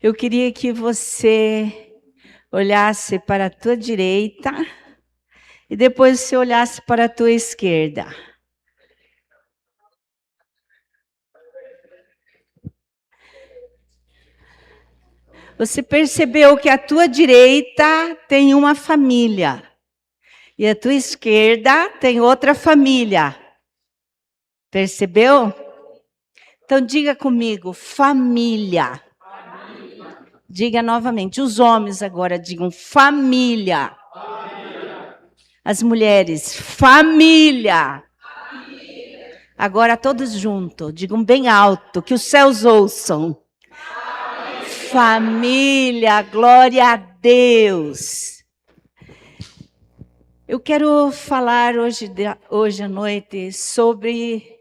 Eu queria que você olhasse para a tua direita e depois você olhasse para a tua esquerda. Você percebeu que a tua direita tem uma família e a tua esquerda tem outra família. Percebeu? Então diga comigo, família. Diga novamente, os homens agora digam família. As mulheres, família. Agora todos juntos, digam bem alto, que os céus ouçam. Família, glória a Deus. Eu quero falar hoje à noite sobre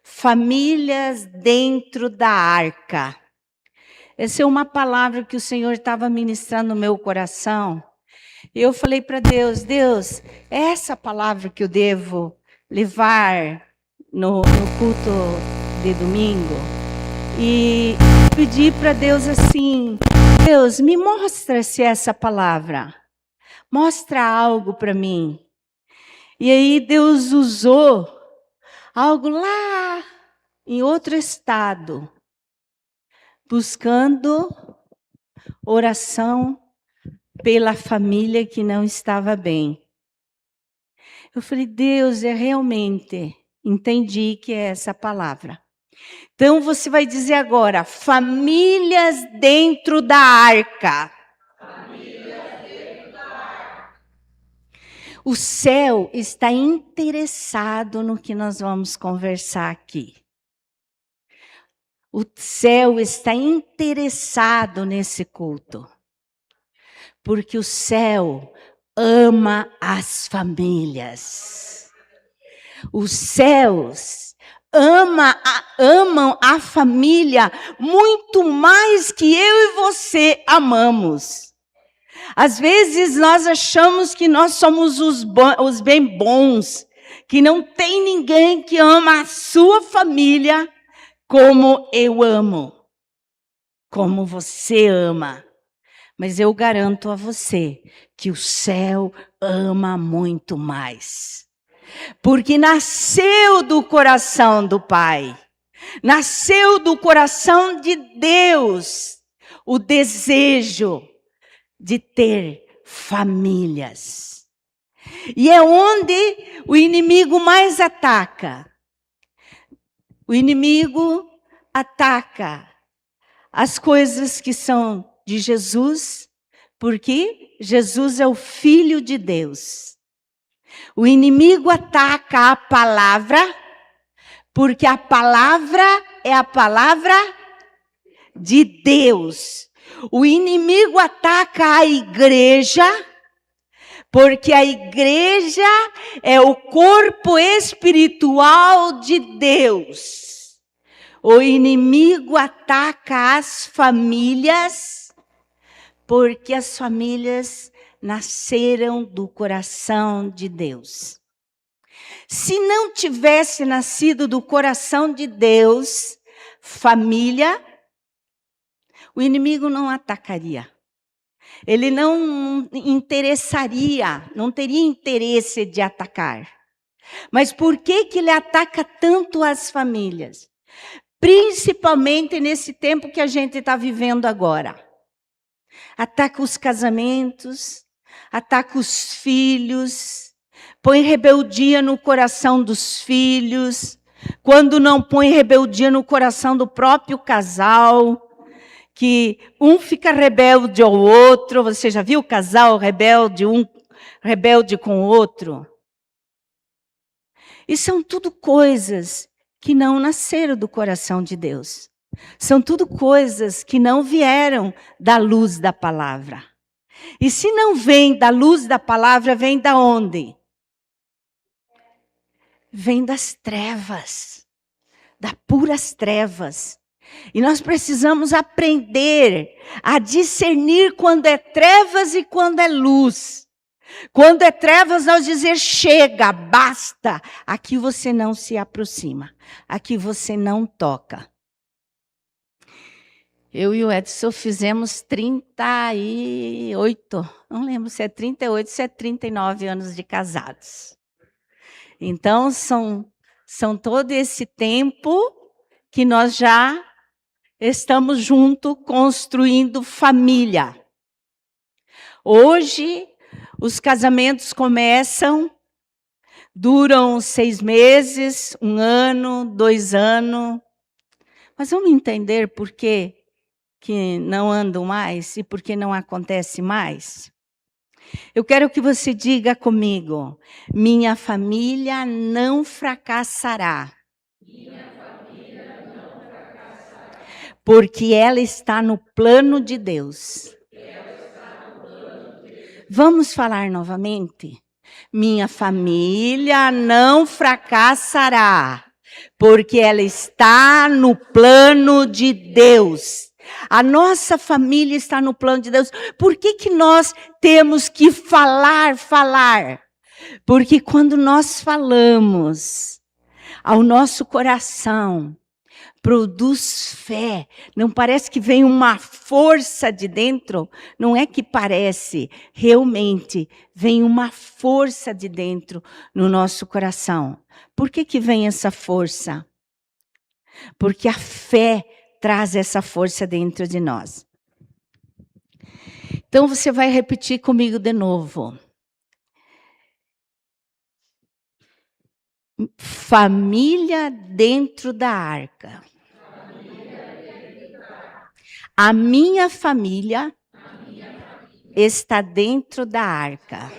famílias dentro da arca. Essa é uma palavra que o Senhor estava ministrando no meu coração. Eu falei para Deus, Deus, é essa palavra que eu devo levar no culto de domingo? E pedi para Deus assim, Deus, me mostra se é essa palavra. Mostra algo para mim. E aí Deus usou algo lá em outro estado, buscando oração pela família que não estava bem. Eu falei, Deus, realmente entendi que é essa palavra. Então você vai dizer agora, famílias dentro da arca. Famílias dentro da arca. O céu está interessado no que nós vamos conversar aqui. O céu está interessado nesse culto. Porque o céu ama as famílias. Os céus amam a família muito mais que eu e você amamos. Às vezes nós achamos que nós somos os bem bons, que não tem ninguém que ama a sua família como eu amo, como você ama. Mas eu garanto a você que o céu ama muito mais. Porque nasceu do coração do Pai. Nasceu do coração de Deus o desejo de ter famílias. E é onde o inimigo mais ataca. O inimigo ataca as coisas que são de Jesus, porque Jesus é o Filho de Deus. O inimigo ataca a palavra, porque a palavra é a palavra de Deus. O inimigo ataca a igreja, porque a igreja é o corpo espiritual de Deus. O inimigo ataca as famílias, porque as famílias nasceram do coração de Deus. Se não tivesse nascido do coração de Deus, família, o inimigo não atacaria. Ele não teria interesse de atacar. Mas por que ele ataca tanto as famílias? Principalmente nesse tempo que a gente está vivendo agora. Ataca os casamentos, ataca os filhos, põe rebeldia no coração dos filhos. Quando não põe rebeldia no coração do próprio casal, que um fica rebelde ao outro. Você já viu o casal rebelde, um rebelde com o outro? E são tudo coisas que não nasceram do coração de Deus. São tudo coisas que não vieram da luz da palavra. E se não vem da luz da palavra, vem da onde? Vem das trevas, das puras trevas. E nós precisamos aprender a discernir quando é trevas e quando é luz. Quando é trevas, nós dizer chega, basta. Aqui você não se aproxima. Aqui você não toca. Eu e o Edson fizemos 38, não lembro se é 38, se é 39 anos de casados. Então, são todo esse tempo que nós já estamos juntos construindo família. Hoje, os casamentos começam, duram 6 meses, 1 ano, 2 anos. Mas vamos entender por que não andam mais e por que não acontece mais? Eu quero que você diga comigo: minha família não fracassará. Porque ela está no plano de Deus. Vamos falar novamente? Minha família não fracassará, porque ela está no plano de Deus. A nossa família está no plano de Deus. Por que nós temos que falar? Porque quando nós falamos, ao nosso coração produz fé. Não parece que vem uma força de dentro? Não é que parece, realmente vem uma força de dentro no nosso coração. Por que vem essa força? Porque a fé traz essa força dentro de nós. Então você vai repetir comigo de novo. Família dentro da arca. A minha família está dentro da arca.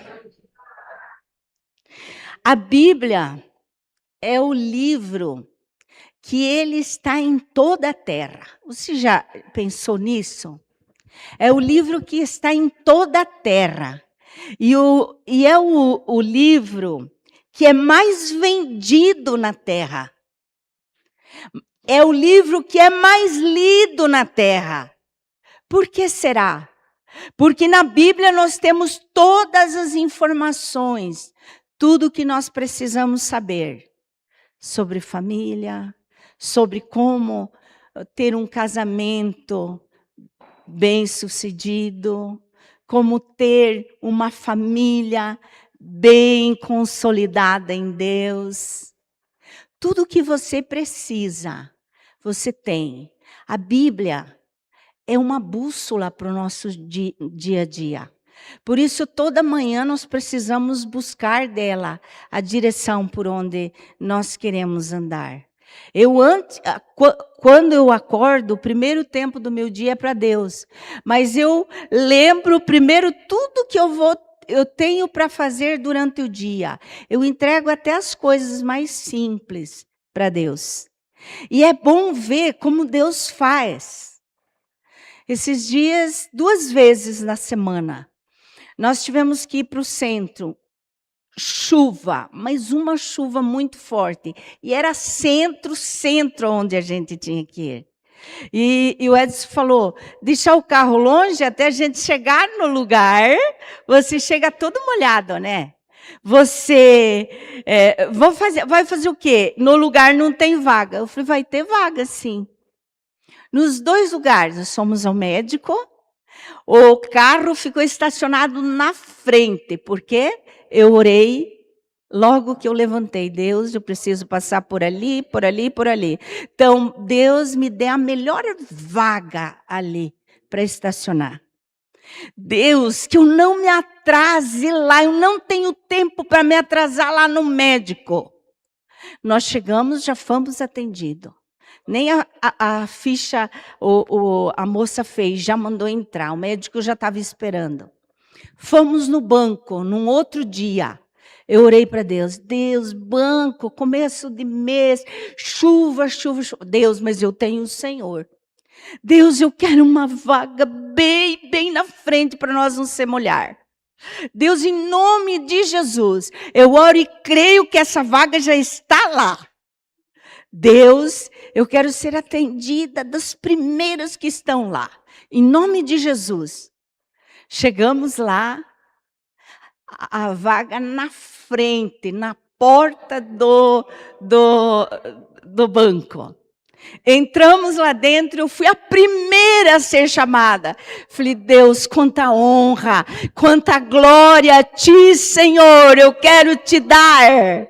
A Bíblia é o livro que ele está em toda a terra. Você já pensou nisso? É o livro que está em toda a terra. E é o livro que é mais vendido na terra. É o livro que é mais lido na terra. Por que será? Porque na Bíblia nós temos todas as informações, tudo que nós precisamos saber sobre família, sobre como ter um casamento bem-sucedido, como ter uma família bem consolidada em Deus. Tudo que você precisa, você tem. A Bíblia é uma bússola para o nosso dia a dia. Por isso, toda manhã nós precisamos buscar dela a direção por onde nós queremos andar. Quando eu acordo, o primeiro tempo do meu dia é para Deus. Mas eu lembro primeiro tudo que eu tenho para fazer durante o dia. Eu entrego até as coisas mais simples para Deus. E é bom ver como Deus faz. Esses dias, 2 vezes na semana, nós tivemos que ir para o centro. Chuva, mas uma chuva muito forte. E era centro onde a gente tinha que ir. E o Edson falou, deixar o carro longe até a gente chegar no lugar, você chega todo molhado, né? Você vai fazer o quê? No lugar não tem vaga. Eu falei, vai ter vaga, sim. Nos 2 lugares, nós fomos ao médico, o carro ficou estacionado na frente, porque eu orei logo que eu levantei. Deus, eu preciso passar por ali, por ali, por ali. Então, Deus me dê a melhor vaga ali para estacionar. Deus, que eu não me atrase lá, eu não tenho tempo para me atrasar lá no médico. Nós chegamos, já fomos atendidos. Nem a ficha a moça fez, já mandou entrar. O médico já estava esperando. Fomos no banco, num outro dia. Eu orei para Deus. Deus, banco, começo de mês, chuva. Deus, mas eu tenho o Senhor. Deus, eu quero uma vaga bem na frente para nós não se molhar. Deus, em nome de Jesus, eu oro e creio que essa vaga já está lá. Deus, eu quero ser atendida das primeiras que estão lá. Em nome de Jesus. Chegamos lá. a vaga na frente, na porta do banco. Entramos lá dentro, eu fui a primeira a ser chamada. Falei, Deus, quanta honra, quanta glória a ti, Senhor, eu quero te dar.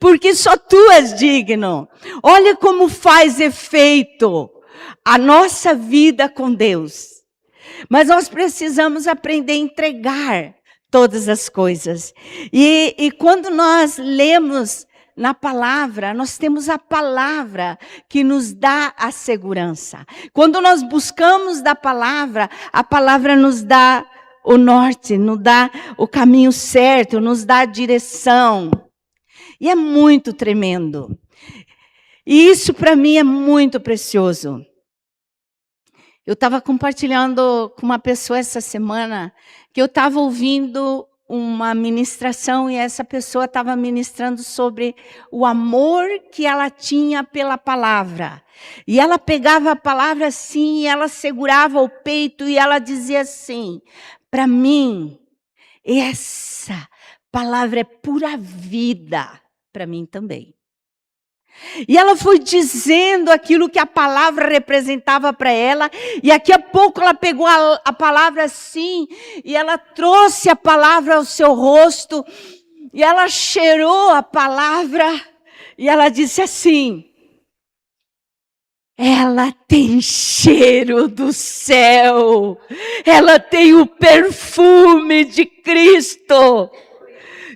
Porque só tu és digno. Olha como faz efeito a nossa vida com Deus. Mas nós precisamos aprender a entregar todas as coisas. E quando nós lemos na palavra, nós temos a palavra que nos dá a segurança. Quando nós buscamos da palavra, a palavra nos dá o norte, nos dá o caminho certo, nos dá a direção. E é muito tremendo. E isso para mim é muito precioso. Eu estava compartilhando com uma pessoa essa semana que eu estava ouvindo uma ministração e essa pessoa estava ministrando sobre o amor que ela tinha pela palavra. E ela pegava a palavra assim, e ela segurava o peito e ela dizia assim, para mim, essa palavra é pura vida, para mim também. E ela foi dizendo aquilo que a palavra representava para ela. E daqui a pouco ela pegou a palavra assim. E ela trouxe a palavra ao seu rosto. E ela cheirou a palavra. E ela disse assim. Ela tem cheiro do céu. Ela tem o perfume de Cristo.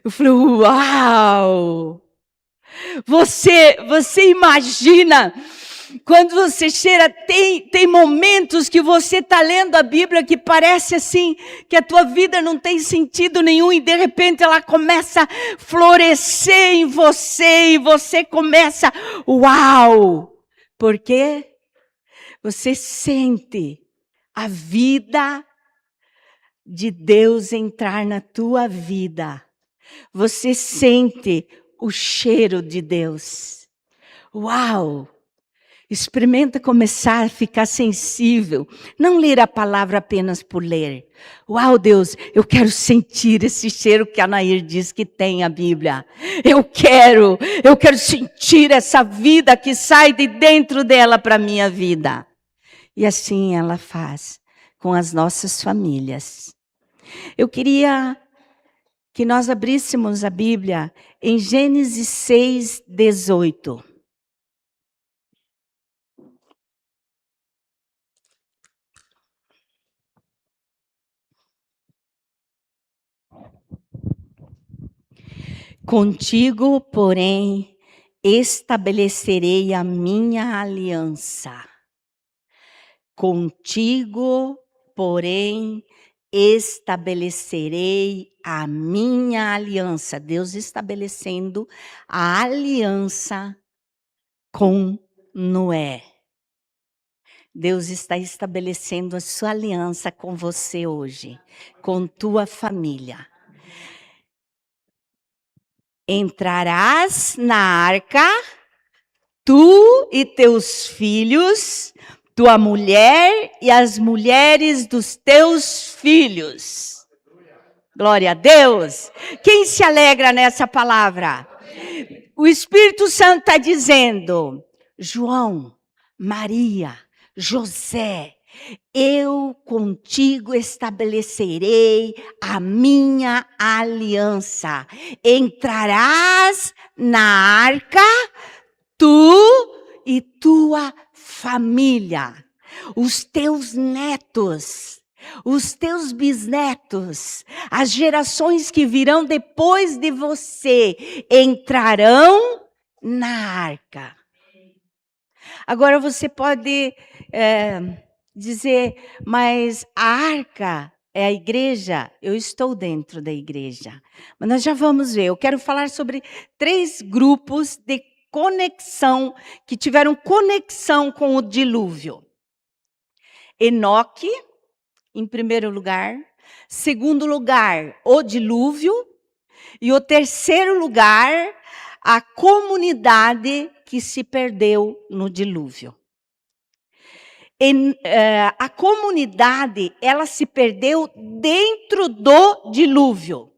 Eu falei, uau! Você imagina, quando você cheira, tem momentos que você está lendo a Bíblia que parece assim, que a tua vida não tem sentido nenhum e de repente ela começa a florescer em você e você começa, uau! Porque você sente a vida de Deus entrar na tua vida. Você sente o cheiro de Deus. Uau! Experimenta começar a ficar sensível. Não ler a palavra apenas por ler. Uau, Deus, eu quero sentir esse cheiro que a Nair diz que tem a Bíblia. Eu quero sentir essa vida que sai de dentro dela para a minha vida. E assim ela faz com as nossas famílias. Eu queria que nós abríssemos a Bíblia em Gênesis 6, 18. Contigo, porém, estabelecerei a minha aliança. Contigo, porém, estabelecerei a minha aliança. Deus estabelecendo a aliança com Noé. Deus está estabelecendo a sua aliança com você hoje, com tua família. Entrarás na arca, tu e teus filhos, tua mulher e as mulheres dos teus filhos. Glória a Deus. Quem se alegra nessa palavra? O Espírito Santo está dizendo, João, Maria, José, eu contigo estabelecerei a minha aliança. Entrarás na arca, tu e tua família, os teus netos, os teus bisnetos, as gerações que virão depois de você, entrarão na arca. Agora você pode dizer, mas a arca é a igreja? Eu estou dentro da igreja. Mas nós já vamos ver. Eu quero falar sobre 3 grupos de conexão, que tiveram conexão com o dilúvio. Enoque, em primeiro lugar. Segundo lugar, o dilúvio. E o terceiro lugar, a comunidade que se perdeu no dilúvio. A comunidade, ela se perdeu dentro do dilúvio.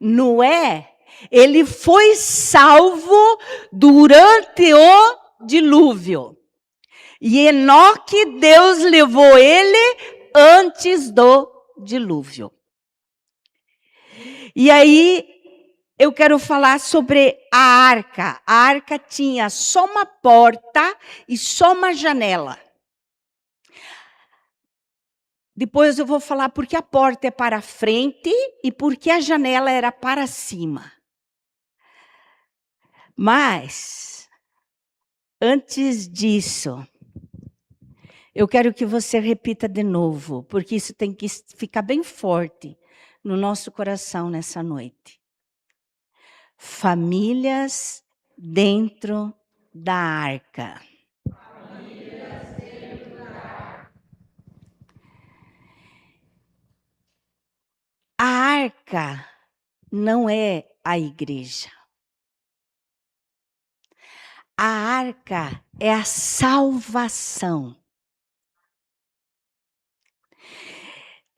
Noé, ele foi salvo durante o dilúvio. E Enoque, Deus levou ele antes do dilúvio. E aí, eu quero falar sobre a arca. A arca tinha só uma porta e só uma janela. Depois eu vou falar porque a porta é para frente e porque a janela era para cima. Mas, antes disso, eu quero que você repita de novo, porque isso tem que ficar bem forte no nosso coração nessa noite. Famílias dentro da arca. A arca não é a igreja. A arca é a salvação.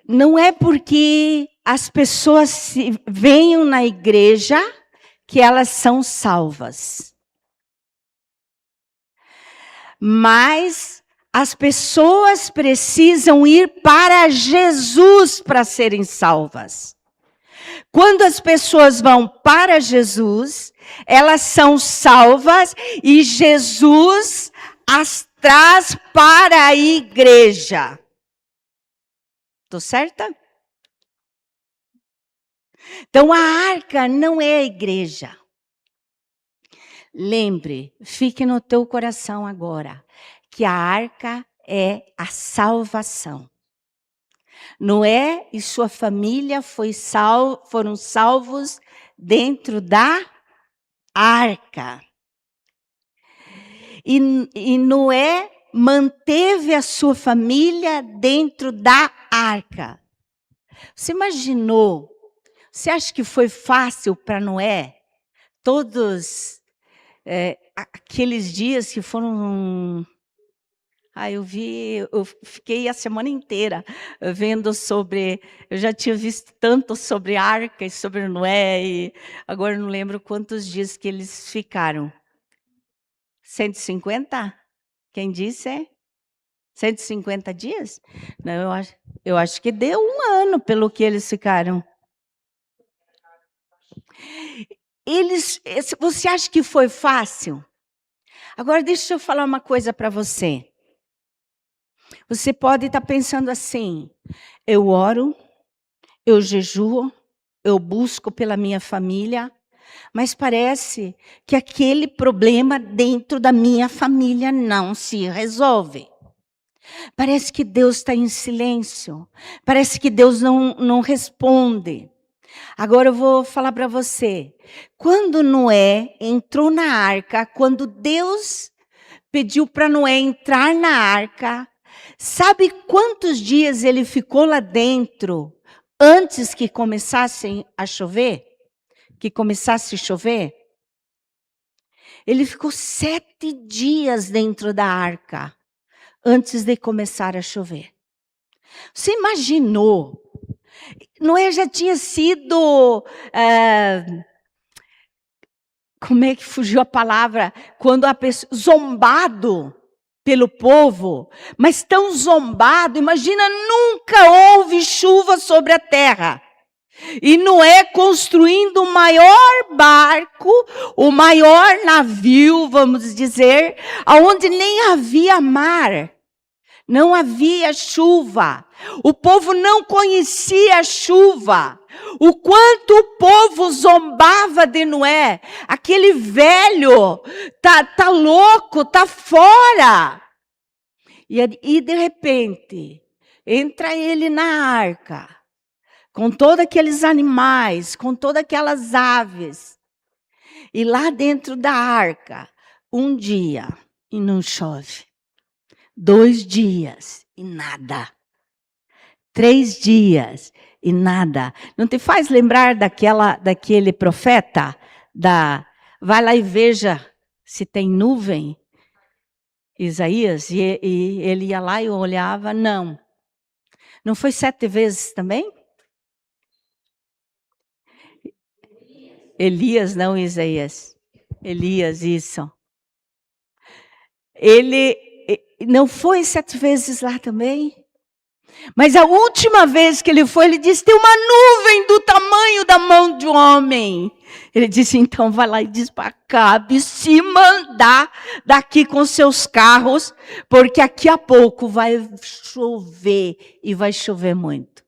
Não é porque as pessoas venham na igreja que elas são salvas. Mas as pessoas precisam ir para Jesus para serem salvas. Quando as pessoas vão para Jesus, elas são salvas e Jesus as traz para a igreja. Estou certa? Então, a arca não é a igreja. Lembre, fique no teu coração agora, que a arca é a salvação. Noé e sua família foram salvos dentro da arca. E Noé manteve a sua família dentro da arca. Você imaginou? Você acha que foi fácil para Noé? Todos aqueles dias que foram... eu fiquei a semana inteira vendo sobre... Eu já tinha visto tanto sobre arca e sobre Noé, e agora não lembro quantos dias que eles ficaram. 150? Quem disse? 150 dias? Não, eu acho que deu 1 ano pelo que eles ficaram. Você acha que foi fácil? Agora deixa eu falar uma coisa para você. Você pode estar pensando assim: eu oro, eu jejuo, eu busco pela minha família, mas parece que aquele problema dentro da minha família não se resolve. Parece que Deus está em silêncio. Parece que Deus não responde. Agora eu vou falar para você. Quando Noé entrou na arca, quando Deus pediu para Noé entrar na arca, sabe quantos dias ele ficou lá dentro antes que começasse a chover? Ele ficou 7 dias dentro da arca antes de começar a chover. Você imaginou? Noé já tinha sido... como é que fugiu a palavra? Quando a pessoa... zombado pelo povo. Mas tão zombado, imagina, nunca houve chuva sobre a terra. E Noé construindo o maior barco, o maior navio, vamos dizer, onde nem havia mar. Não havia chuva. O povo não conhecia a chuva. O quanto o povo zombava de Noé. Aquele velho tá louco, tá fora. E de repente, entra ele na arca, com todos aqueles animais, com todas aquelas aves. E lá dentro da arca, 1 dia e não chove. 2 dias e nada. 3 dias e nada. Não te faz lembrar daquele profeta? Vai lá e veja se tem nuvem. Isaías, e ele ia lá e olhava, não. Não foi 7 vezes também? Elias, não Isaías. Elias, isso. Ele não foi 7 vezes lá também? Mas a última vez que ele foi, ele disse, tem uma nuvem do tamanho da mão de um homem. Ele disse, então vai lá e diz para Acabe se mandar daqui com seus carros, porque aqui a pouco vai chover e vai chover muito.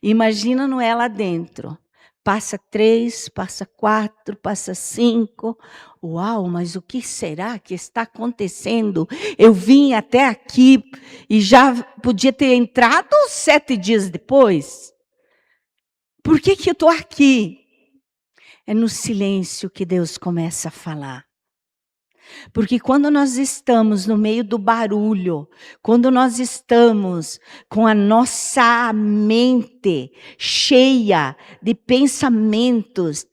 Imagina Noé lá dentro. Passa 3, passa 4, passa 5. Uau, mas o que será que está acontecendo? Eu vim até aqui e já podia ter entrado 7 dias depois. Por que eu estou aqui? É no silêncio que Deus começa a falar. Porque quando nós estamos no meio do barulho, quando nós estamos com a nossa mente cheia de pensamentos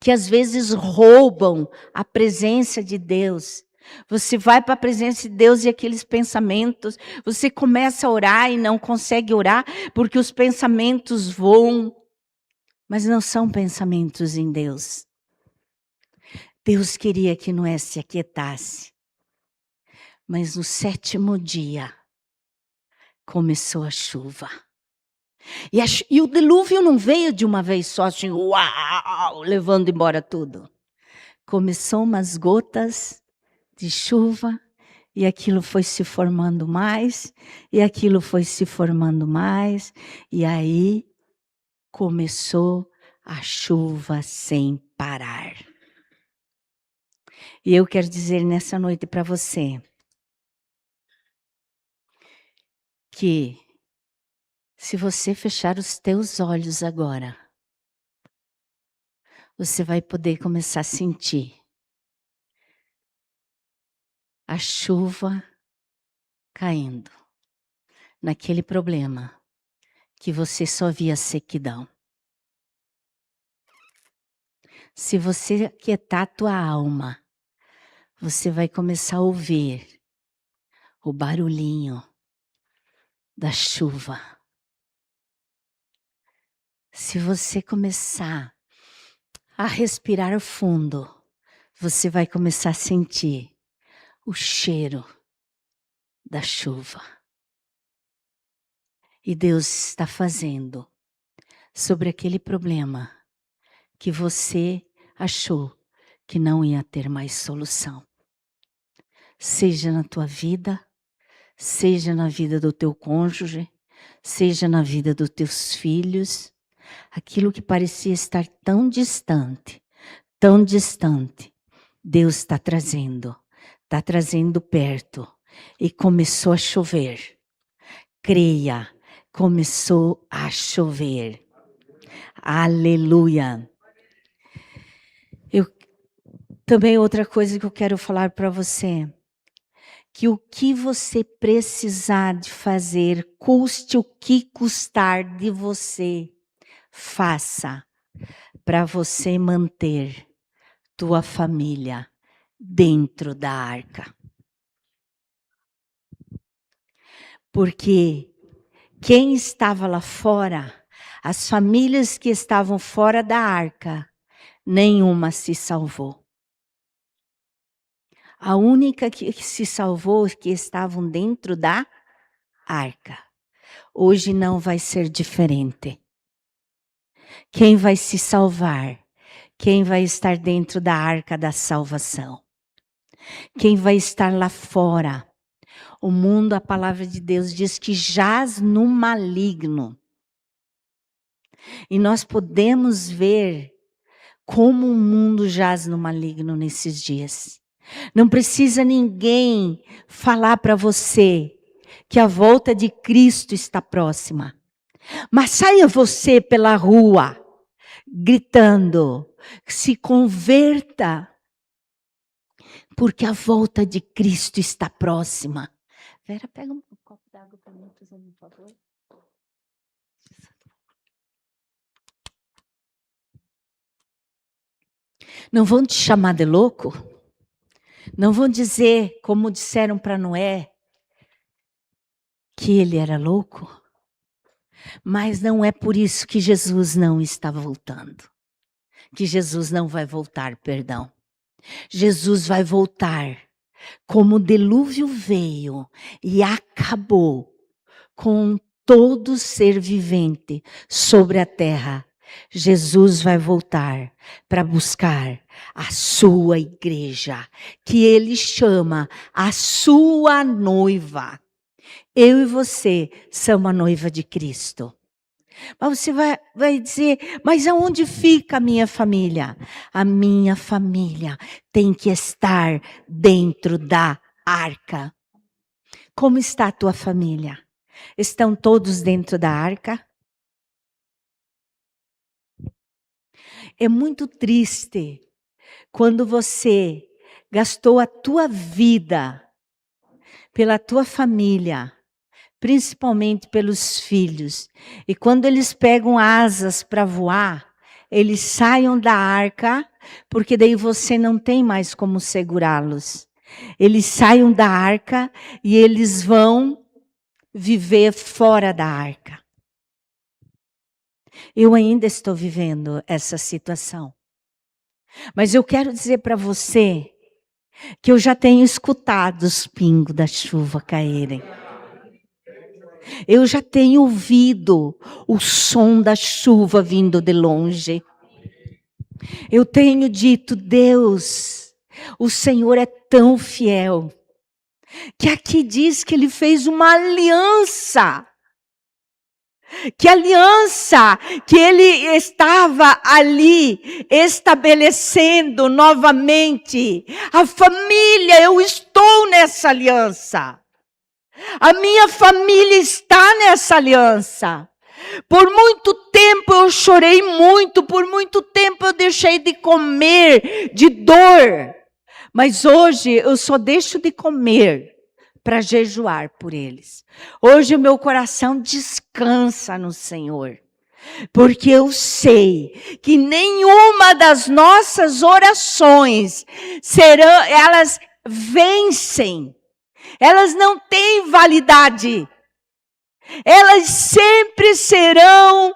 que às vezes roubam a presença de Deus. Você vai para a presença de Deus e aqueles pensamentos, você começa a orar e não consegue orar porque os pensamentos voam, mas não são pensamentos em Deus. Deus queria que Noé se aquietasse. Mas no 7º dia, começou a chuva. E o dilúvio não veio de uma vez só, assim, uau, levando embora tudo. Começou umas gotas de chuva, e aquilo foi se formando mais, e aquilo foi se formando mais, e aí começou a chuva sem parar. E eu quero dizer nessa noite para você que se você fechar os teus olhos agora, você vai poder começar a sentir a chuva caindo naquele problema que você só via sequidão. Se você aquietar a tua alma, você vai começar a ouvir o barulhinho da chuva. Se você começar a respirar fundo, você vai começar a sentir o cheiro da chuva. E Deus está fazendo sobre aquele problema que você achou que não ia ter mais solução. Seja na tua vida, seja na vida do teu cônjuge, seja na vida dos teus filhos, aquilo que parecia estar tão distante, Deus está trazendo perto. E começou a chover. Creia, começou a chover. Aleluia. Também outra coisa que eu quero falar para você, que o que você precisar de fazer, custe o que custar de você, faça para você manter tua família dentro da arca. Porque quem estava lá fora, as famílias que estavam fora da arca, nenhuma se salvou. A única que se salvou, que estavam dentro da arca. Hoje não vai ser diferente. Quem vai se salvar? Quem vai estar dentro da arca da salvação? Quem vai estar lá fora? O mundo, a palavra de Deus diz que jaz no maligno. E nós podemos ver como o mundo jaz no maligno nesses dias. Não precisa ninguém falar para você que a volta de Cristo está próxima. Mas saia você pela rua, gritando, se converta, porque a volta de Cristo está próxima. Vera, pega um copo d'água para mim, por favor. Não vão te chamar de louco? Não vão dizer, como disseram para Noé, que ele era louco? Mas não é por isso que Jesus não está voltando. Que Jesus não vai voltar, perdão. Jesus vai voltar como o dilúvio veio e acabou com todo ser vivente sobre a terra. Jesus vai voltar para buscar a sua igreja, que ele chama a sua noiva. Eu e você somos a noiva de Cristo. Mas você vai dizer, mas aonde fica a minha família? A minha família tem que estar dentro da arca. Como está a tua família? Estão todos dentro da arca? É muito triste quando você gastou a tua vida pela tua família, principalmente pelos filhos. E quando eles pegam asas para voar, eles saiam da arca, porque daí você não tem mais como segurá-los. Eles saiam da arca e eles vão viver fora da arca. Eu ainda estou vivendo essa situação. Mas eu quero dizer para você que eu já tenho escutado os pingos da chuva caírem. Eu já tenho ouvido o som da chuva vindo de longe. Eu tenho dito, Deus, o Senhor é tão fiel, que aqui diz que Ele fez uma aliança. Que aliança que Ele estava ali estabelecendo novamente. A família, eu estou nessa aliança. A minha família está nessa aliança. Por muito tempo eu chorei muito, por muito tempo eu deixei de comer de dor. Mas hoje eu só deixo de comer para jejuar por eles. Hoje o meu coração descansa no Senhor. Porque eu sei que nenhuma das nossas orações elas vencem. Elas não têm validade. Elas sempre serão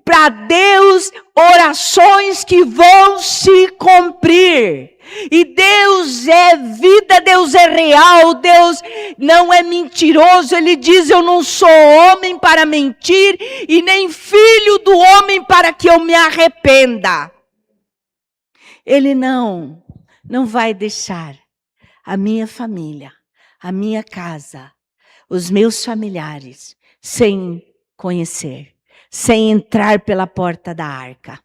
para Deus orações que vão se cumprir. E Deus é vida, Deus é real, Deus não é mentiroso. Ele diz, eu não sou homem para mentir e nem filho do homem para que eu me arrependa. Ele não vai deixar a minha família, a minha casa, os meus familiares, sem conhecer, sem entrar pela porta da arca.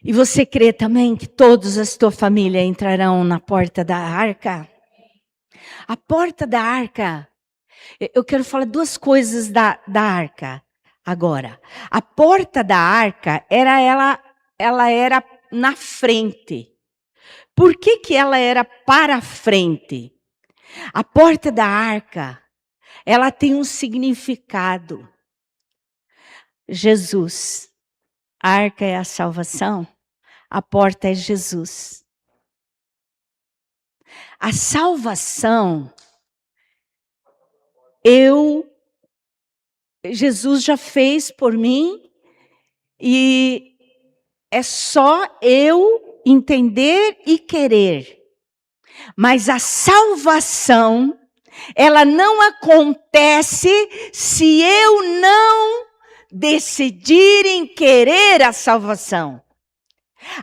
E você crê também que todos a tua família entrarão na porta da arca? A porta da arca, eu quero falar duas coisas da arca agora. A porta da arca, ela era na frente. Por que ela era para frente? A porta da arca, ela tem um significado. Jesus. A arca é a salvação. A porta é Jesus. A salvação, Jesus já fez por mim e é só eu entender e querer. Mas a salvação, ela não acontece se eu não decidir em querer a salvação.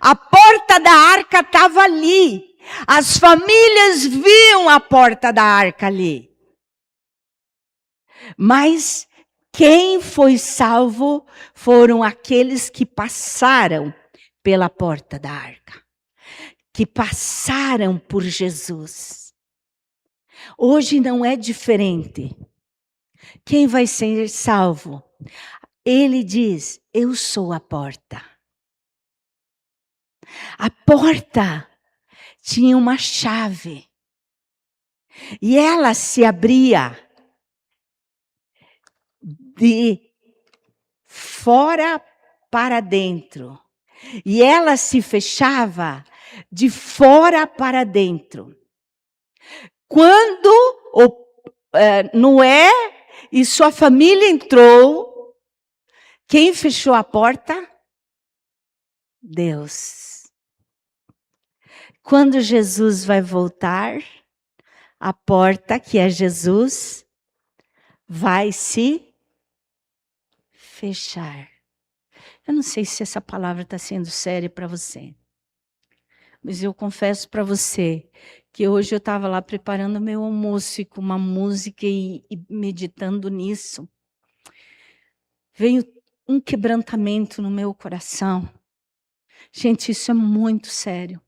A porta da arca estava ali. As famílias viam a porta da arca ali. Mas quem foi salvo foram aqueles que passaram pela porta da arca. Que passaram por Jesus. Hoje não é diferente. Quem vai ser salvo? Ele diz, eu sou a porta. A porta tinha uma chave. E ela se abria de fora para dentro. E ela se fechava de fora para dentro. Quando Noé e sua família entrou, quem fechou a porta? Deus. Quando Jesus vai voltar, a porta, que é Jesus, vai se fechar. Eu não sei se essa palavra está sendo séria para você. Mas eu confesso para você que hoje eu estava lá preparando meu almoço e com uma música e meditando nisso. Veio um quebrantamento no meu coração. Gente, isso é muito sério.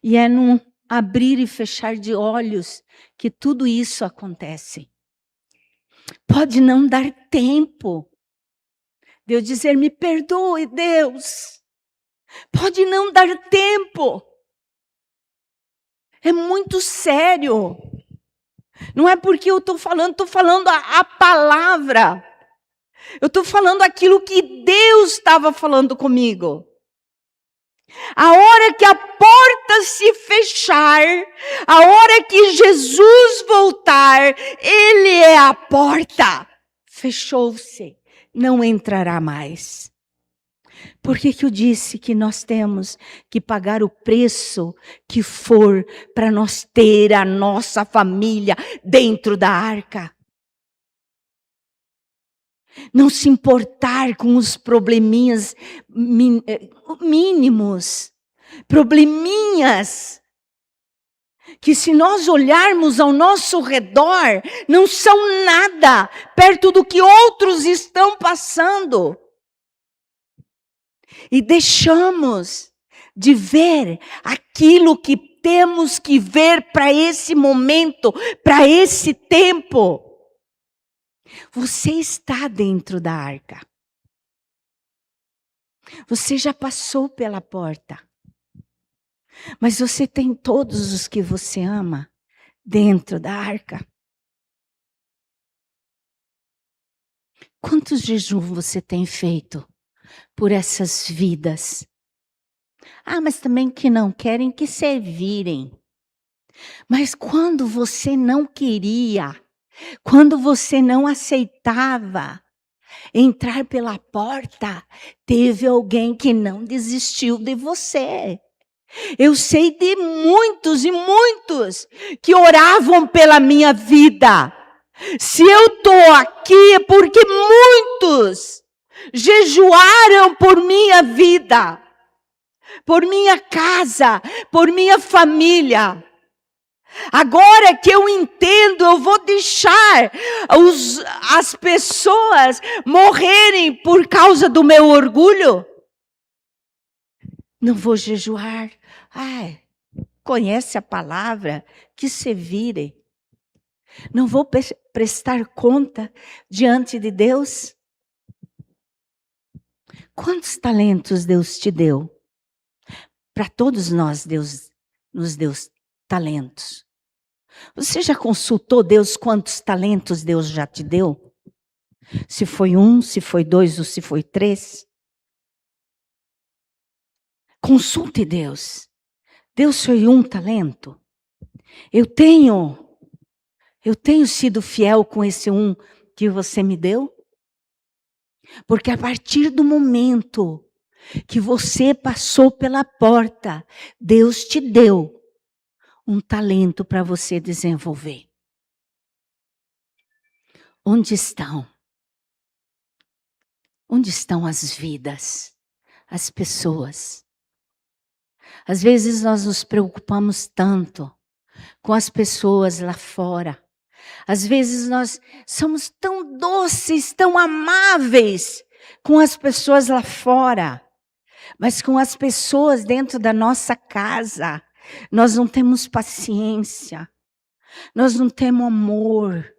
E é num abrir e fechar de olhos que tudo isso acontece. Pode não dar tempo de eu dizer, me perdoe, Deus. Pode não dar tempo. É muito sério. Não é porque eu estou falando a palavra. Eu estou falando aquilo que Deus estava falando comigo. A hora que a porta se fechar, a hora que Jesus voltar, Ele é a porta. Fechou-se, não entrará mais. Por que eu disse que nós temos que pagar o preço que for para nós ter a nossa família dentro da arca? Não se importar com os probleminhas mínimos, probleminhas que se nós olharmos ao nosso redor, não são nada perto do que outros estão passando. E deixamos de ver aquilo que temos que ver para esse momento, para esse tempo. Você está dentro da arca. Você já passou pela porta. Mas você tem todos os que você ama dentro da arca. Quantos jejuns você tem feito por essas vidas? Ah, mas também que não querem que servirem. Mas quando você não queria, quando você não aceitava entrar pela porta, teve alguém que não desistiu de você. Eu sei de muitos e muitos que oravam pela minha vida. Se eu estou aqui é porque muitos jejuaram por minha vida, por minha casa, por minha família. Agora que eu entendo, eu vou deixar as pessoas morrerem por causa do meu orgulho? Não vou jejuar. Ai, conhece a palavra? Que se vire. Não vou prestar conta diante de Deus? Quantos talentos Deus te deu? Para todos nós, Deus nos deu talentos. Você já consultou Deus quantos talentos Deus já te deu? Se foi 1, se foi 2 ou se foi 3? Consulte Deus. Deus foi um talento. Eu tenho sido fiel com esse um que você me deu? Porque a partir do momento que você passou pela porta, Deus te deu um talento para você desenvolver. Onde estão? Onde estão as vidas, as pessoas? Às vezes nós nos preocupamos tanto com as pessoas lá fora. Às vezes nós somos tão doces, tão amáveis com as pessoas lá fora. Mas com as pessoas dentro da nossa casa, nós não temos paciência. Nós não temos amor.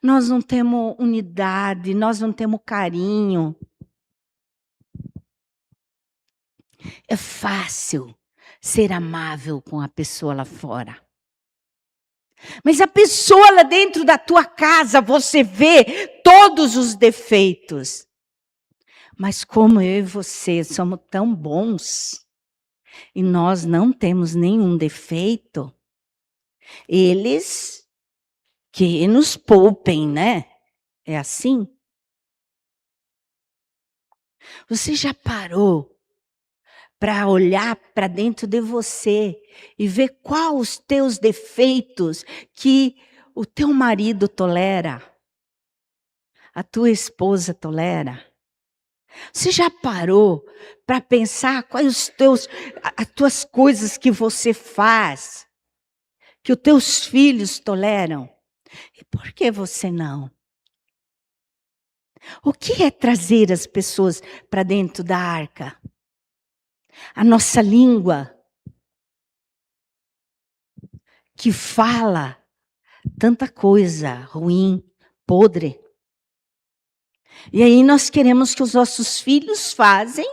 Nós não temos unidade, nós não temos carinho. É fácil ser amável com a pessoa lá fora. Mas a pessoa lá dentro da tua casa, você vê todos os defeitos. Mas como eu e você somos tão bons, e nós não temos nenhum defeito, eles que nos poupem, né? É assim? Você já parou para olhar para dentro de você e ver quais os teus defeitos que o teu marido tolera, a tua esposa tolera? Você já parou para pensar quais as tuas coisas que você faz, que os teus filhos toleram? E por que você não? O que é trazer as pessoas para dentro da arca? A nossa língua, que fala tanta coisa ruim, podre. E aí nós queremos que os nossos filhos fazem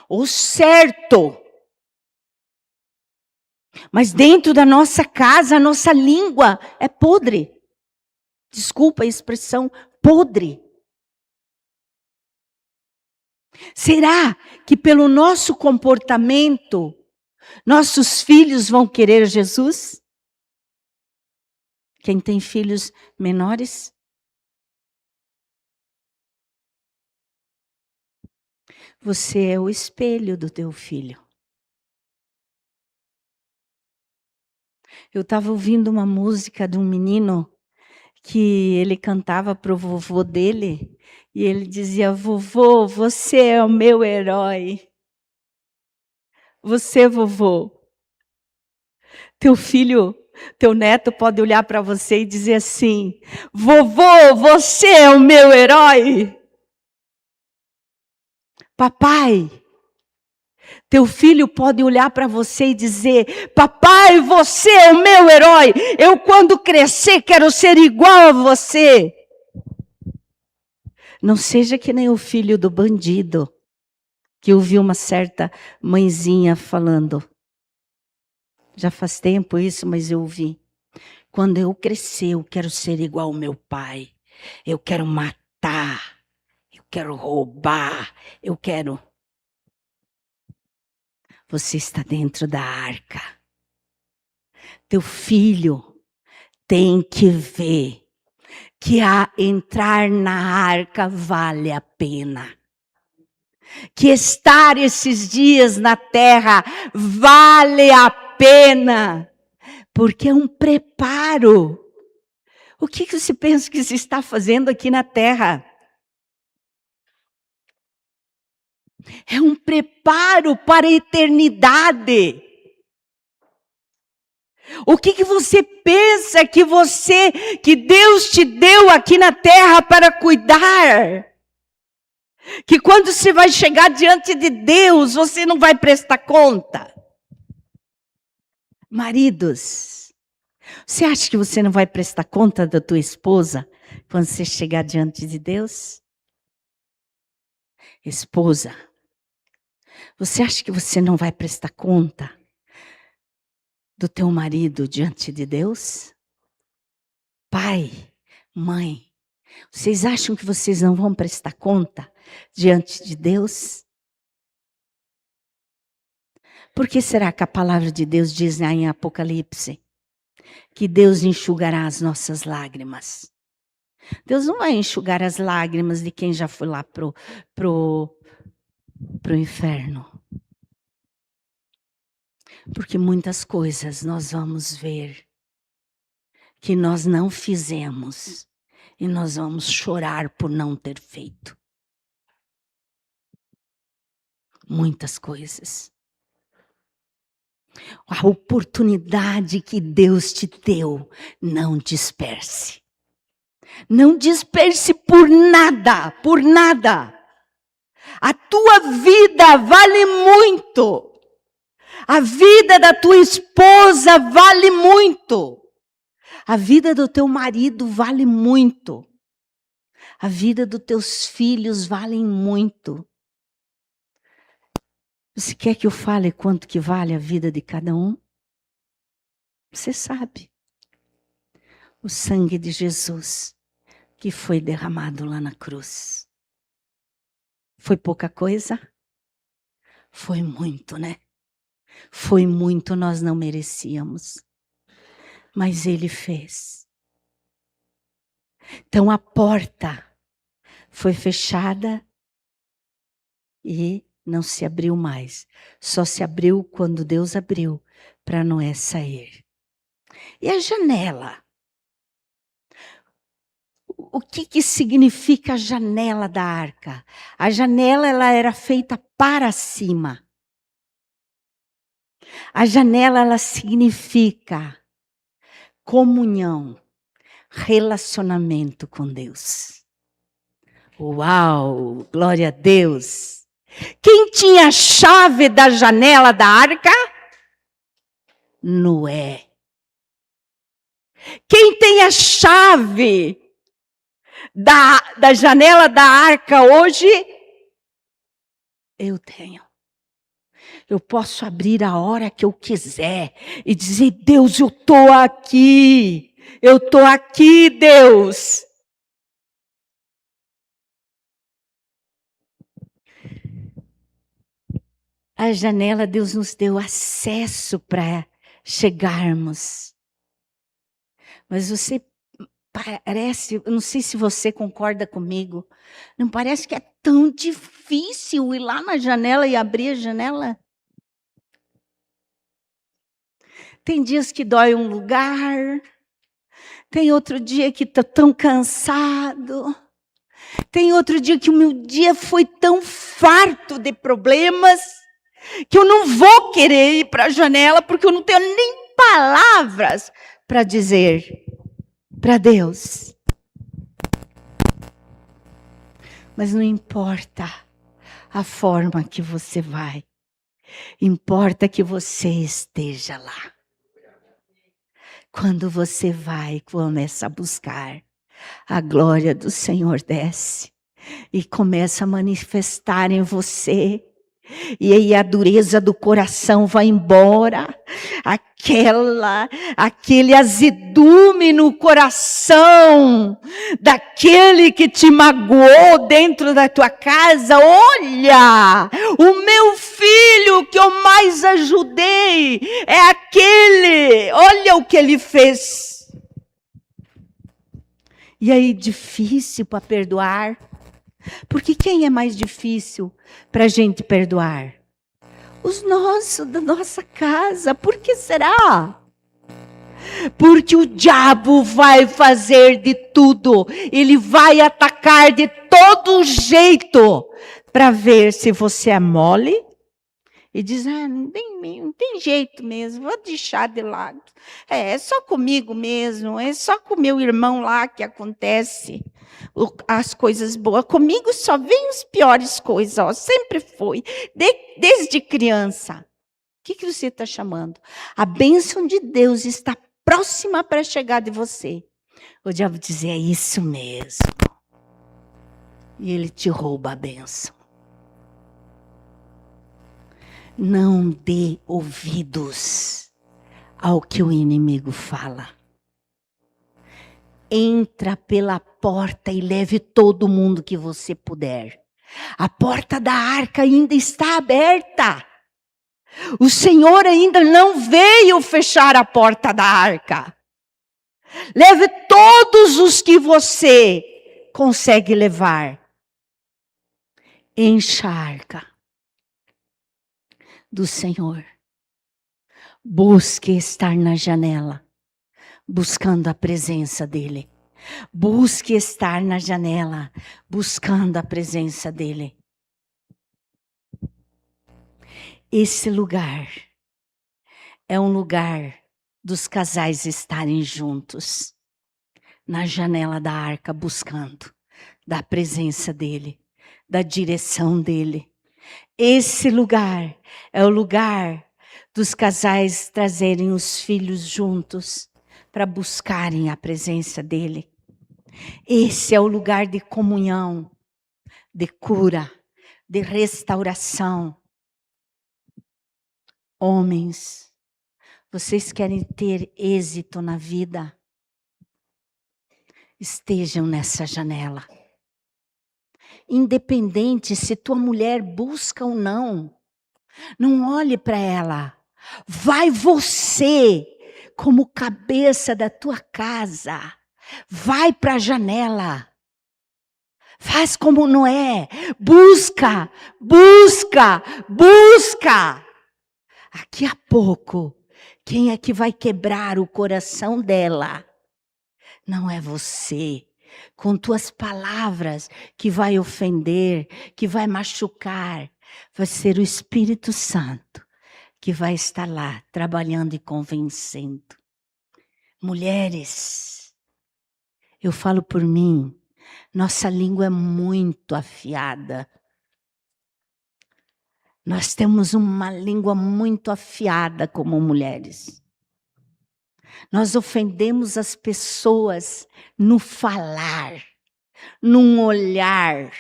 o certo. Mas dentro da nossa casa, a nossa língua é podre. Desculpa a expressão, podre. Será que pelo nosso comportamento, nossos filhos vão querer Jesus? Quem tem filhos menores? Você é o espelho do teu filho. Eu estava ouvindo uma música de um menino que ele cantava para o vovô dele, e ele dizia: vovô, você é o meu herói. Você, vovô. Teu filho, teu neto pode olhar para você e dizer assim: vovô, você é o meu herói. Papai, teu filho pode olhar para você e dizer: papai, você é o meu herói. Eu, quando crescer, quero ser igual a você. Não seja que nem o filho do bandido, que eu vi uma certa mãezinha falando. Já faz tempo isso, mas eu ouvi. Quando eu crescer, eu quero ser igual ao meu pai. Eu quero matar. Eu quero roubar. Eu quero. Você está dentro da arca. Teu filho tem que ver que entrar na arca vale a pena. Que estar esses dias na terra vale a pena. Porque é um preparo. O que você pensa que se está fazendo aqui na terra? É um preparo para a eternidade. O que você pensa que Deus te deu aqui na terra para cuidar? Que quando você vai chegar diante de Deus, você não vai prestar conta. Maridos, você acha que você não vai prestar conta da tua esposa quando você chegar diante de Deus? Esposa, você acha que você não vai prestar conta do teu marido diante de Deus? Pai, mãe, vocês acham que vocês não vão prestar conta diante de Deus? Por que será que a palavra de Deus diz em Apocalipse que Deus enxugará as nossas lágrimas? Deus não vai enxugar as lágrimas de quem já foi lá pro inferno. Porque muitas coisas nós vamos ver que nós não fizemos e nós vamos chorar por não ter feito. Muitas coisas. A oportunidade que Deus te deu, não disperse. Não disperse por nada, por nada. A tua vida vale muito. A vida da tua esposa vale muito. A vida do teu marido vale muito. A vida dos teus filhos vale muito. Você quer que eu fale quanto que vale a vida de cada um? Você sabe. O sangue de Jesus que foi derramado lá na cruz. Foi pouca coisa? Foi muito, né? Foi muito, nós não merecíamos. Mas Ele fez. Então a porta foi fechada e não se abriu mais. Só se abriu quando Deus abriu para Noé sair. E a janela? O que significa a janela da arca? A janela ela era feita para cima. A janela ela significa comunhão, relacionamento com Deus. Uau, glória a Deus. Quem tinha a chave da janela da arca? Noé. Quem tem a chave da janela da arca hoje? Eu tenho. Eu posso abrir a hora que eu quiser e dizer, Deus, eu estou aqui. Eu estou aqui, Deus. A janela, Deus nos deu acesso para chegarmos. Mas você parece, eu não sei se você concorda comigo, não parece que é tão difícil ir lá na janela e abrir a janela? Tem dias que dói um lugar, tem outro dia que estou tão cansado, tem outro dia que o meu dia foi tão farto de problemas, que eu não vou querer ir para a janela, porque eu não tenho nem palavras para dizer para Deus. Mas não importa a forma que você vai, importa que você esteja lá. Quando você vai e começa a buscar, a glória do Senhor desce e começa a manifestar em você. E aí a dureza do coração vai embora, aquele azedume no coração, daquele que te magoou dentro da tua casa. Olha, o meu filho que eu mais ajudei é aquele, olha o que ele fez. E aí difícil para perdoar. Porque quem é mais difícil para a gente perdoar? Os nossos, da nossa casa. Por que será? Porque o diabo vai fazer de tudo. Ele vai atacar de todo jeito para ver se você é mole. E diz, não tem jeito mesmo, vou deixar de lado. É só comigo mesmo, é só com meu irmão lá que acontece as coisas boas. Comigo só vem as piores coisas, ó, sempre foi, desde criança. O que você está chamando? A bênção de Deus está próxima para chegar de você. O diabo diz, é isso mesmo. E ele te rouba a bênção. Não dê ouvidos ao que o inimigo fala. Entra pela porta e leve todo mundo que você puder. A porta da arca ainda está aberta. O Senhor ainda não veio fechar a porta da arca. Leve todos os que você consegue levar. Encha a arca do Senhor. Busque estar na janela, buscando a presença dEle. Busque estar na janela, buscando a presença dEle. Esse lugar é um lugar dos casais estarem juntos, na janela da arca, buscando da presença dEle, da direção dEle. Esse lugar é o lugar dos casais trazerem os filhos juntos para buscarem a presença dEle. Esse é o lugar de comunhão, de cura, de restauração. Homens, vocês querem ter êxito na vida? Estejam nessa janela. Independente se tua mulher busca ou não, não olhe para ela. Vai você, como cabeça da tua casa, Vai para a janela. Faz como Noé. Busca, busca, busca. Daqui a pouco, quem é que vai quebrar o coração dela? Não é você. Com tuas palavras que vai ofender, que vai machucar. Vai ser o Espírito Santo que vai estar lá trabalhando e convencendo. Mulheres, eu falo por mim, nossa língua é muito afiada. Nós temos uma língua muito afiada como mulheres. Nós ofendemos as pessoas no falar, num olhar.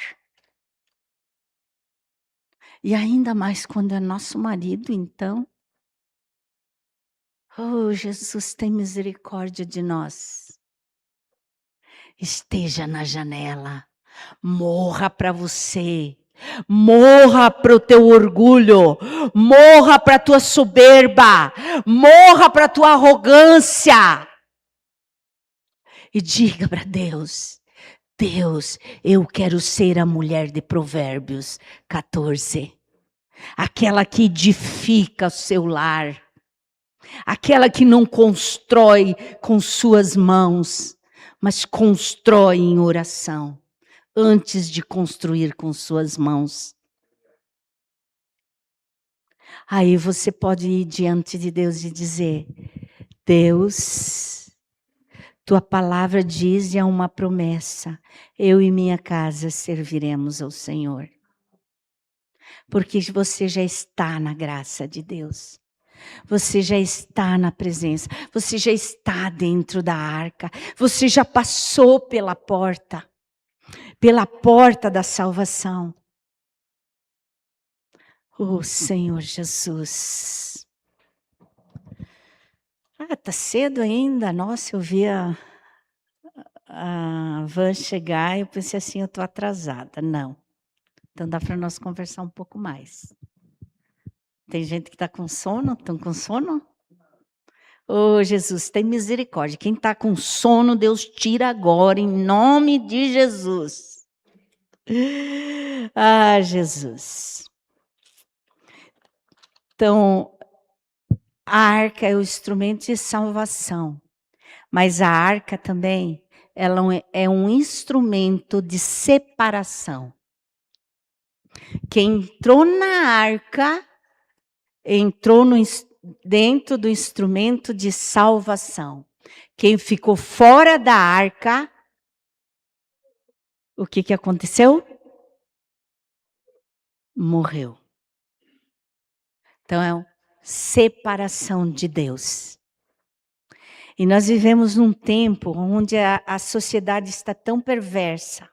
E ainda mais quando é nosso marido, então. Oh, Jesus, tem misericórdia de nós. Esteja na janela. Morra para você. Morra para o teu orgulho. Morra para a tua soberba. Morra para a tua arrogância. E diga para Deus: Deus, eu quero ser a mulher de Provérbios 14. Aquela que edifica o seu lar. Aquela que não constrói com suas mãos, mas constrói em oração, antes de construir com suas mãos. Aí você pode ir diante de Deus e dizer: Deus, tua palavra diz e é uma promessa, eu e minha casa serviremos ao Senhor. Porque você já está na graça de Deus. Você já está na presença, você já está dentro da arca, você já passou pela porta da salvação. Oh, Senhor Jesus. Tá cedo ainda. Nossa, eu vi a van chegar e eu pensei assim, eu estou atrasada. Não. Então dá para nós conversar um pouco mais. Tem gente que está com sono? Estão com sono? Oh, Jesus, tem misericórdia. Quem está com sono, Deus tira agora, em nome de Jesus. Ah, Jesus. Então, a arca é o instrumento de salvação. Mas a arca também, ela é um instrumento de separação. Quem entrou na arca, entrou dentro do instrumento de salvação. Quem ficou fora da arca, o que aconteceu? Morreu. Então é uma separação de Deus. E nós vivemos num tempo onde a sociedade está tão perversa,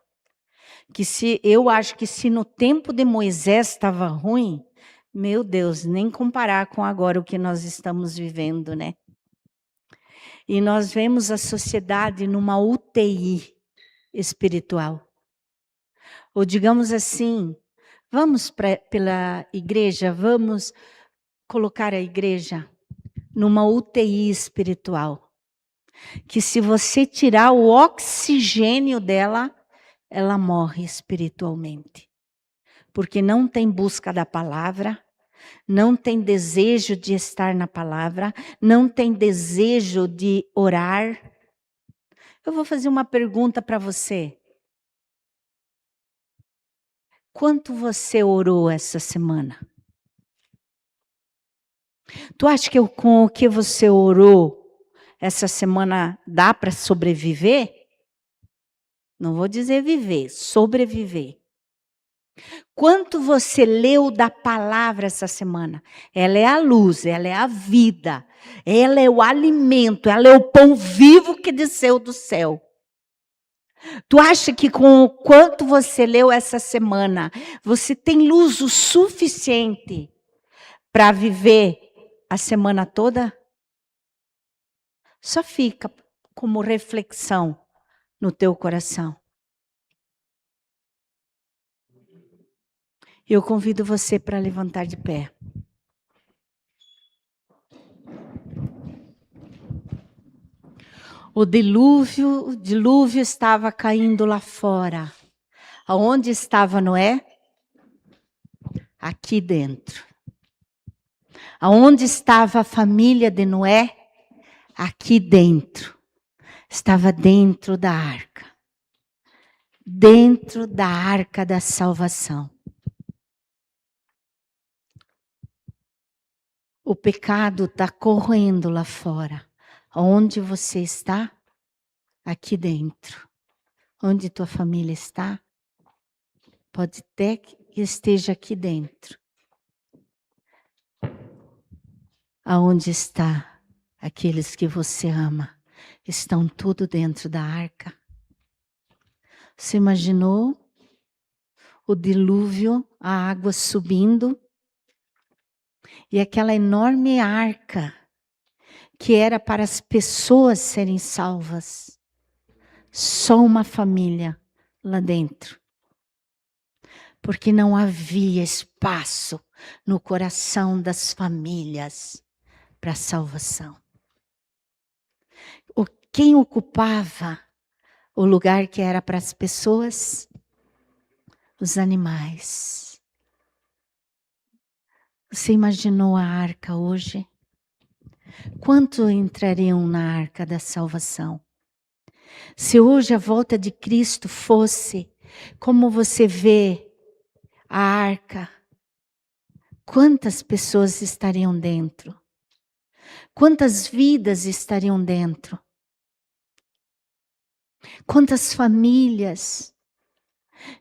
que eu acho que se no tempo de Moisés estava ruim, meu Deus, nem comparar com agora o que nós estamos vivendo, né? E nós vemos a sociedade numa UTI espiritual. Ou digamos assim, vamos pela igreja, vamos colocar a igreja numa UTI espiritual. Que se você tirar o oxigênio dela, ela morre espiritualmente. Porque não tem busca da palavra, não tem desejo de estar na palavra, não tem desejo de orar. Eu vou fazer uma pergunta para você. Quanto você orou essa semana? Tu acha que com o que você orou essa semana dá para sobreviver? Não vou dizer viver, sobreviver. Quanto você leu da palavra essa semana? Ela é a luz, ela é a vida, ela é o alimento, ela é o pão vivo que desceu do céu. Tu acha que com o quanto você leu essa semana, você tem luz o suficiente para viver a semana toda? Só fica como reflexão no teu coração. Eu convido você para levantar de pé. O dilúvio estava caindo lá fora. Aonde estava Noé? Aqui dentro. Aonde estava a família de Noé? Aqui dentro. Estava dentro da arca. Dentro da arca da salvação. O pecado está correndo lá fora. Onde você está? Aqui dentro. Onde tua família está? Pode até que esteja aqui dentro. Aonde está aqueles que você ama? Estão tudo dentro da arca. Você imaginou o dilúvio, a água subindo? E aquela enorme arca que era para as pessoas serem salvas. Só uma família lá dentro. Porque não havia espaço no coração das famílias para a salvação. Quem ocupava o lugar que era para as pessoas? Os animais. Você imaginou a arca hoje? Quantos entrariam na arca da salvação? Se hoje a volta de Cristo fosse como você vê a arca, quantas pessoas estariam dentro? Quantas vidas estariam dentro? Quantas famílias?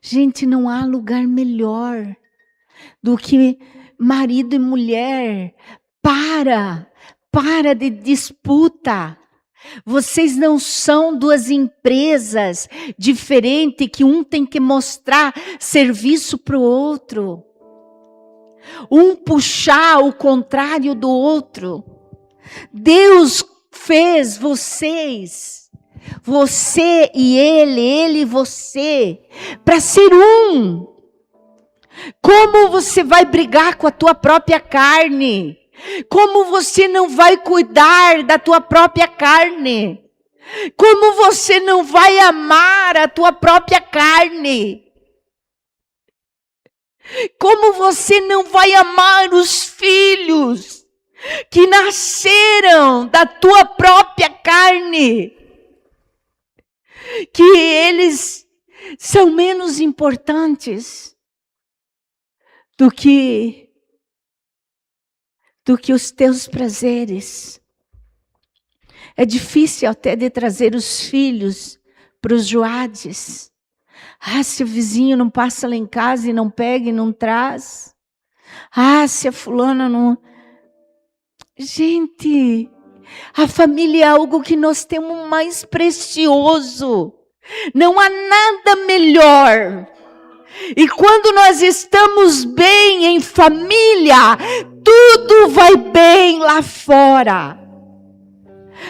Gente, não há lugar melhor do que marido e mulher. Para de disputa. Vocês não são duas empresas diferentes que um tem que mostrar serviço para o outro. Um puxar o contrário do outro. Deus fez vocês, você e ele e você, para ser um. Como você vai brigar com a tua própria carne? Como você não vai cuidar da tua própria carne? Como você não vai amar a tua própria carne? Como você não vai amar os filhos que nasceram da tua própria carne? Que eles são menos importantes do que os teus prazeres. É difícil até de trazer os filhos para os joades. Se o vizinho não passa lá em casa e não pega e não traz. Se a fulana não... Gente, a família é algo que nós temos mais precioso. Não há nada melhor. E quando nós estamos bem em família, tudo vai bem lá fora.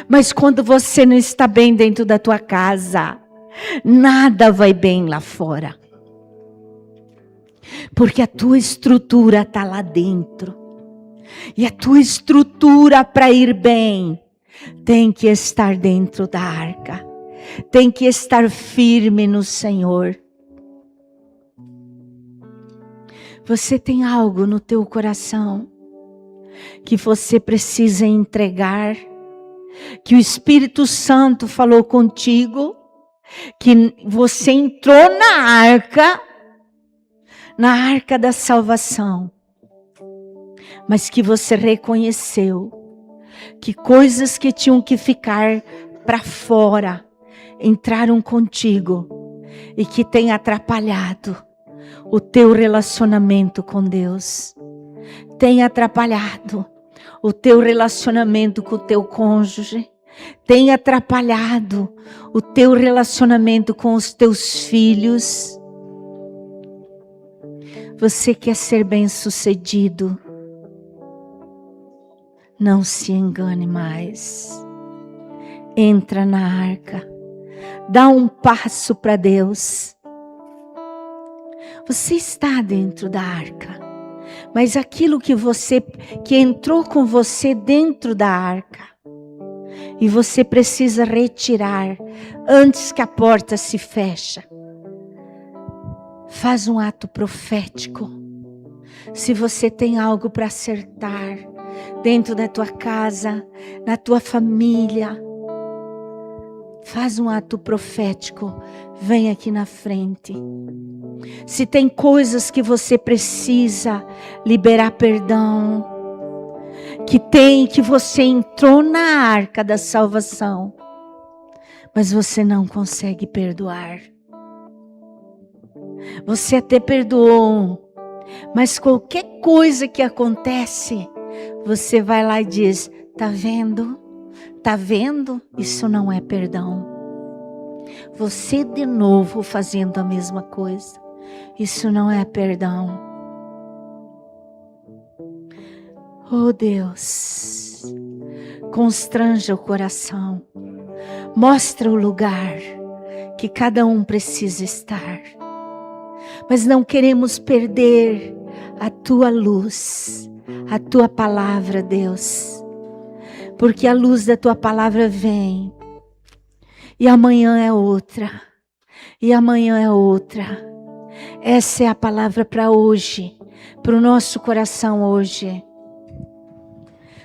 Mas quando você não está bem dentro da tua casa, nada vai bem lá fora. Porque a tua estrutura está lá dentro. E a tua estrutura para ir bem tem que estar dentro da arca. Tem que estar firme no Senhor. Você tem algo no teu coração que você precisa entregar, que o Espírito Santo falou contigo, que você entrou na arca da salvação, mas que você reconheceu que coisas que tinham que ficar para fora entraram contigo e que tem atrapalhado o teu relacionamento com Deus, tem atrapalhado o teu relacionamento com o teu cônjuge, tem atrapalhado o teu relacionamento com os teus filhos. Você quer ser bem-sucedido? Não se engane mais. Entra na arca. Dá um passo para Deus. Você está dentro da arca. Mas aquilo que entrou com você dentro da arca, E você precisa retirar antes que a porta se feche. Faz um ato profético. Se você tem algo para acertar dentro da tua casa, na tua família, faz um ato profético. Vem aqui na frente. Se tem coisas que você precisa liberar perdão, que você entrou na arca da salvação, mas você não consegue perdoar. Você até perdoou, mas qualquer coisa que acontece, você vai lá e diz: tá vendo? Tá vendo? Isso não é perdão. Você de novo fazendo a mesma coisa. Isso não é perdão. Oh Deus, constranja o coração. Mostra o lugar que cada um precisa estar. Mas não queremos perder a tua luz, a tua palavra, Deus. Porque a luz da tua palavra vem. E amanhã é outra. E amanhã é outra. Essa é a palavra para hoje. Para o nosso coração hoje.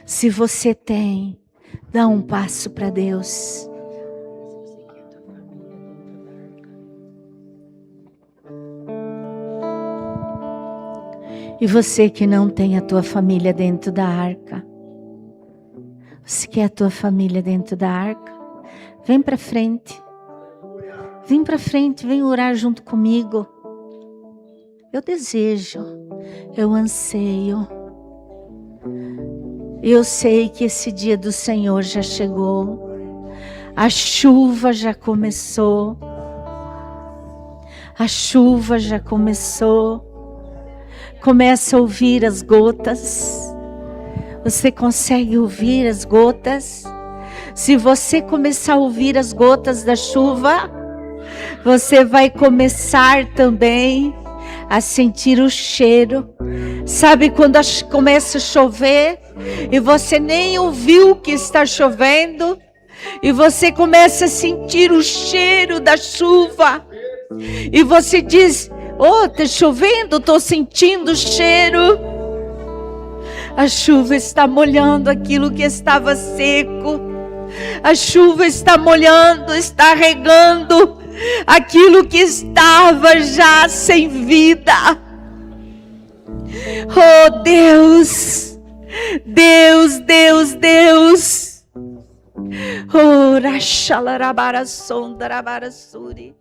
Se você tem, dá um passo para Deus. E você que não tem a tua família dentro da arca. Você quer a tua família dentro da arca? Vem para frente. Vem para frente, vem orar junto comigo. Eu desejo, eu anseio. Eu sei que esse dia do Senhor já chegou. A chuva já começou. A chuva já começou. Começa a ouvir as gotas. Você consegue ouvir as gotas? Se você começar a ouvir as gotas da chuva, você vai começar também a sentir o cheiro. Sabe quando começa a chover e você nem ouviu que está chovendo e você começa a sentir o cheiro da chuva e você diz: oh, está chovendo, estou sentindo o cheiro. A chuva está molhando aquilo que estava seco. A chuva está molhando, está regando aquilo que estava já sem vida. Oh Deus, Deus, Deus, Deus. Oh, Rashalarabara Sondarabara Suri.